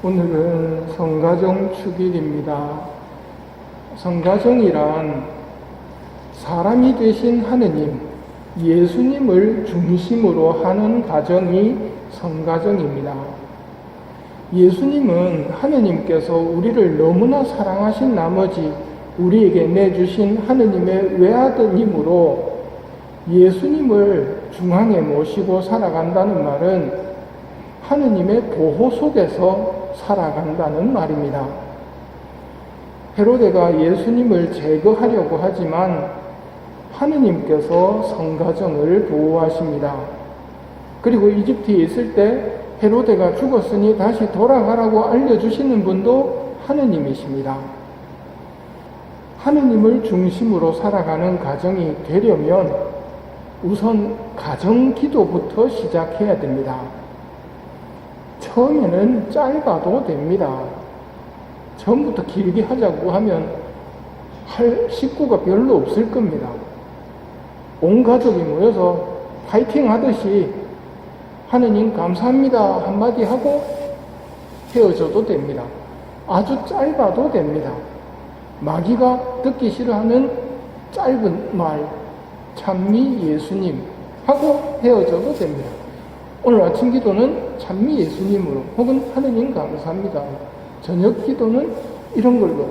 오늘은 성가정 축일입니다. 성가정이란 사람이 되신 하느님, 예수님을 중심으로 하는 가정이 성가정입니다. 예수님은 하느님께서 우리를 너무나 사랑하신 나머지 우리에게 내주신 하느님의 외아드님으로 예수님을 중앙에 모시고 살아간다는 말은 하느님의 보호 속에서 살아간다는 말입니다. 헤로데가 예수님을 제거하려고 하지만 하느님께서 성가정을 보호하십니다. 그리고 이집트에 있을 때 헤로데가 죽었으니 다시 돌아가라고 알려주시는 분도 하느님이십니다. 하느님을 중심으로 살아가는 가정이 되려면 우선 가정 기도부터 시작해야 됩니다. 처음에는 짧아도 됩니다. 처음부터 길게 하자고 하면 할 식구가 별로 없을 겁니다. 온 가족이 모여서 파이팅 하듯이 하느님 감사합니다 한마디 하고 헤어져도 됩니다. 아주 짧아도 됩니다. 마귀가 듣기 싫어하는 짧은 말, 찬미 예수님 하고 헤어져도 됩니다. 오늘 아침 기도는 찬미 예수님으로 혹은 하느님 감사합니다. 저녁 기도는 이런 걸로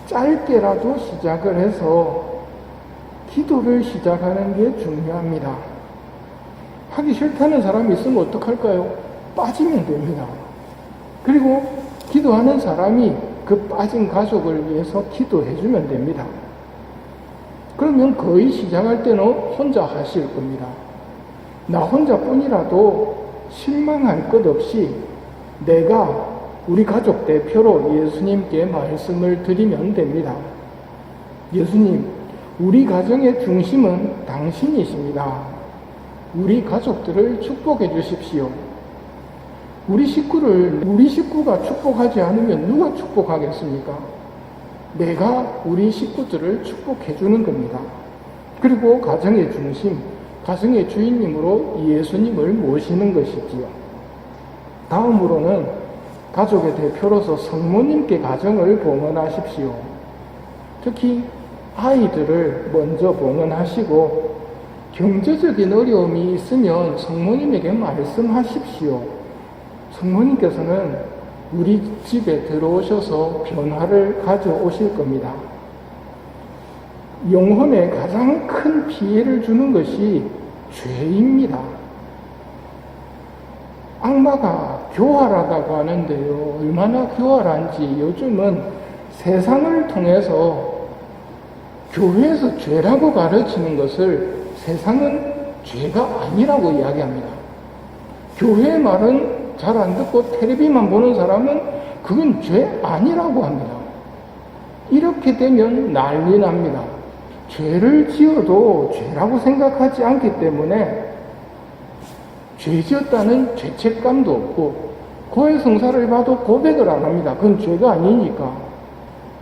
짧게라도 시작을 해서 기도를 시작하는 게 중요합니다. 하기 싫다는 사람이 있으면 어떡할까요? 빠지면 됩니다. 그리고 기도하는 사람이 그 빠진 가족을 위해서 기도해주면 됩니다. 그러면 거의 시작할 때는 혼자 하실 겁니다. 나 혼자뿐이라도 실망할 것 없이 내가 우리 가족 대표로 예수님께 말씀을 드리면 됩니다. 예수님, 우리 가정의 중심은 당신이십니다. 우리 가족들을 축복해 주십시오. 우리 식구가 축복하지 않으면 누가 축복하겠습니까? 내가 우리 식구들을 축복해 주는 겁니다. 그리고 가정의 중심, 가정의 주인님으로 예수님을 모시는 것이지요. 다음으로는 가족의 대표로서 성모님께 가정을 봉헌하십시오. 특히 아이들을 먼저 봉헌하시고 경제적인 어려움이 있으면 성모님에게 말씀하십시오. 성모님께서는 우리 집에 들어오셔서 변화를 가져오실 겁니다. 영혼에 가장 큰 피해를 주는 것이 죄입니다. 악마가 교활하다고 하는데요. 얼마나 교활한지 요즘은 세상을 통해서 교회에서 죄라고 가르치는 것을 세상은 죄가 아니라고 이야기합니다. 교회의 말은 잘 안 듣고 텔레비만 보는 사람은 그건 죄 아니라고 합니다. 이렇게 되면 난리 납니다. 죄를 지어도 죄라고 생각하지 않기 때문에 죄 지었다는 죄책감도 없고 고해성사를 봐도 고백을 안 합니다. 그건 죄가 아니니까.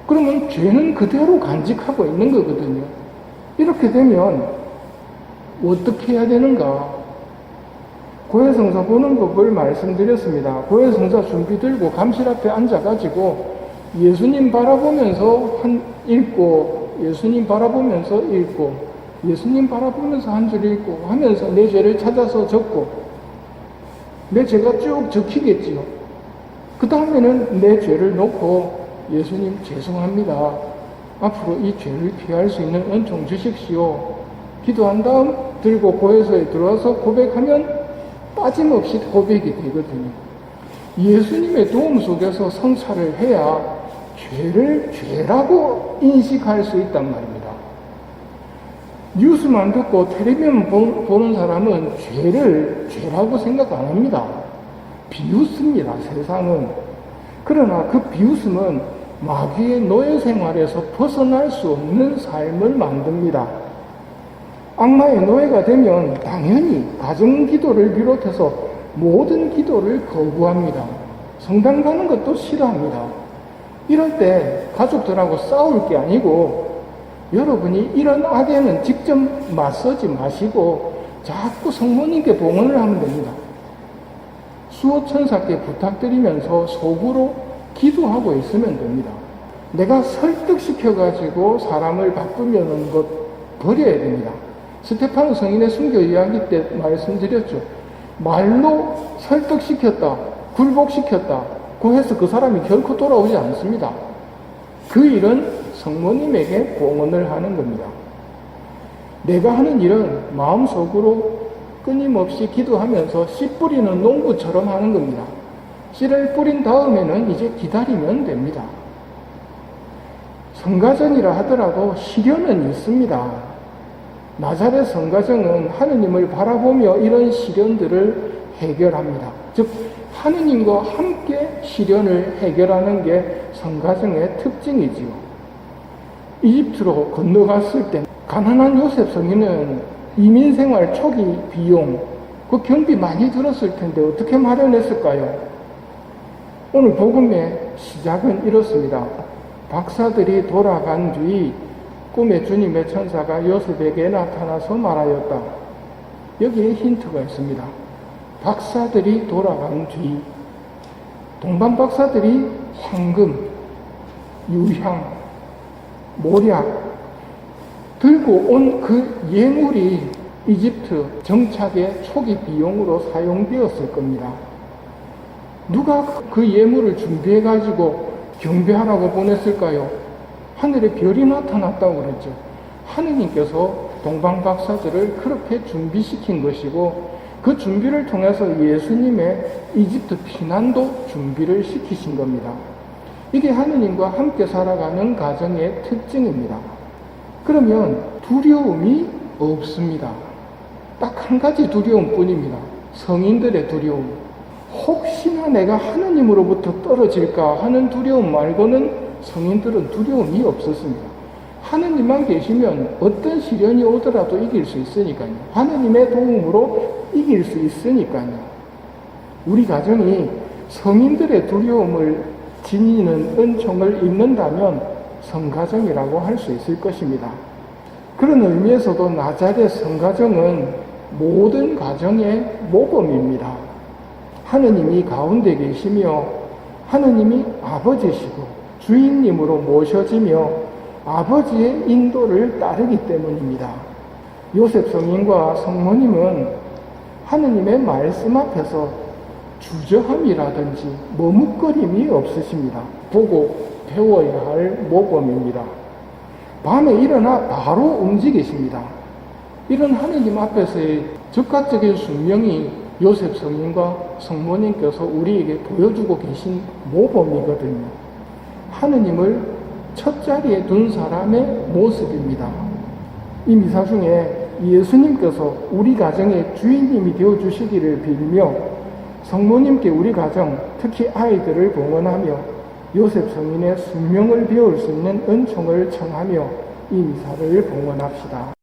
그러면 죄는 그대로 간직하고 있는 거거든요. 이렇게 되면 어떻게 해야 되는가? 고해성사 보는 법을 말씀드렸습니다. 고해성사 준비 들고 감실 앞에 앉아가지고 예수님 바라보면서 읽고 예수님 바라보면서 읽고 예수님 바라보면서 한 줄 읽고 하면서 내 죄를 찾아서 적고 내 죄가 쭉 적히겠지요. 그 다음에는 내 죄를 놓고 예수님 죄송합니다. 앞으로 이 죄를 피할 수 있는 은총 주십시오. 기도한 다음 들고 고해서에 들어와서 고백하면 빠짐없이 고백이 되거든요. 예수님의 도움 속에서 성찰을 해야 죄를 죄라고 인식할 수 있단 말입니다. 뉴스만 듣고 텔레비전 보는 사람은 죄를 죄라고 생각 안 합니다. 비웃습니다, 세상은. 그러나 그 비웃음은 마귀의 노예 생활에서 벗어날 수 없는 삶을 만듭니다. 악마의 노예가 되면 당연히 가정 기도를 비롯해서 모든 기도를 거부합니다. 성당 가는 것도 싫어합니다. 이럴 때 가족들하고 싸울 게 아니고 여러분이 이런 악에는 직접 맞서지 마시고 자꾸 성모님께 봉헌을 하면 됩니다. 수호천사께 부탁드리면서 속으로 기도하고 있으면 됩니다. 내가 설득시켜가지고 사람을 바꾸려는 것 버려야 됩니다. 스테파노 성인의 순교 이야기 때 말씀드렸죠. 말로 설득시켰다, 굴복시켰다, 그해서 그 사람이 결코 돌아오지 않습니다. 그 일은 성모님에게 봉헌을 하는 겁니다. 내가 하는 일은 마음속으로 끊임없이 기도하면서 씨 뿌리는 농부처럼 하는 겁니다. 씨를 뿌린 다음에는 이제 기다리면 됩니다. 성가정이라 하더라도 시련은 있습니다. 나자렛 성가정은 하느님을 바라보며 이런 시련들을 해결합니다. 즉 하느님과 함께 시련을 해결하는 게 성가정의 특징이지요. 이집트로 건너갔을 때 가난한 요셉 성인은 이민생활 초기 비용, 그 경비 많이 들었을 텐데 어떻게 마련했을까요? 오늘 복음의 시작은 이렇습니다. 박사들이 돌아간 뒤 꿈에 주님의 천사가 요셉에게 나타나서 말하였다. 여기에 힌트가 있습니다. 박사들이 돌아간 뒤, 동방 박사들이 황금, 유향, 모략 들고 온 그 예물이 이집트 정착의 초기 비용으로 사용되었을 겁니다. 누가 그 예물을 준비해가지고 경배하라고 보냈을까요? 하늘에 별이 나타났다고 그랬죠. 하느님께서 동방 박사들을 그렇게 준비시킨 것이고 그 준비를 통해서 예수님의 이집트 피난도 준비를 시키신 겁니다. 이게 하느님과 함께 살아가는 가정의 특징입니다. 그러면 두려움이 없습니다. 딱 한 가지 두려움뿐입니다. 성인들의 두려움. 혹시나 내가 하느님으로부터 떨어질까 하는 두려움 말고는 성인들은 두려움이 없었습니다. 하느님만 계시면 어떤 시련이 오더라도 이길 수 있으니까요. 하느님의 도움으로 이길 수 있으니까요. 우리 가정이 성인들의 두려움을 지니는 은총을 입는다면 성가정이라고 할 수 있을 것입니다. 그런 의미에서도 나자렛 성가정은 모든 가정의 모범입니다. 하느님이 가운데 계시며 하느님이 아버지시고 주인님으로 모셔지며 아버지의 인도를 따르기 때문입니다. 요셉 성인과 성모님은 하느님의 말씀 앞에서 주저함이라든지 머뭇거림이 없으십니다. 보고 배워야 할 모범입니다. 밤에 일어나 바로 움직이십니다. 이런 하느님 앞에서의 즉각적인 순명이 요셉 성인과 성모님께서 우리에게 보여주고 계신 모범이거든요. 하느님을 첫 자리에 둔 사람의 모습입니다. 이 미사 중에 예수님께서 우리 가정의 주인님이 되어주시기를 빌며 성모님께 우리 가정, 특히 아이들을 봉헌하며 요셉 성인의 순명을 배울 수 있는 은총을 청하며 이 미사를 봉헌합시다.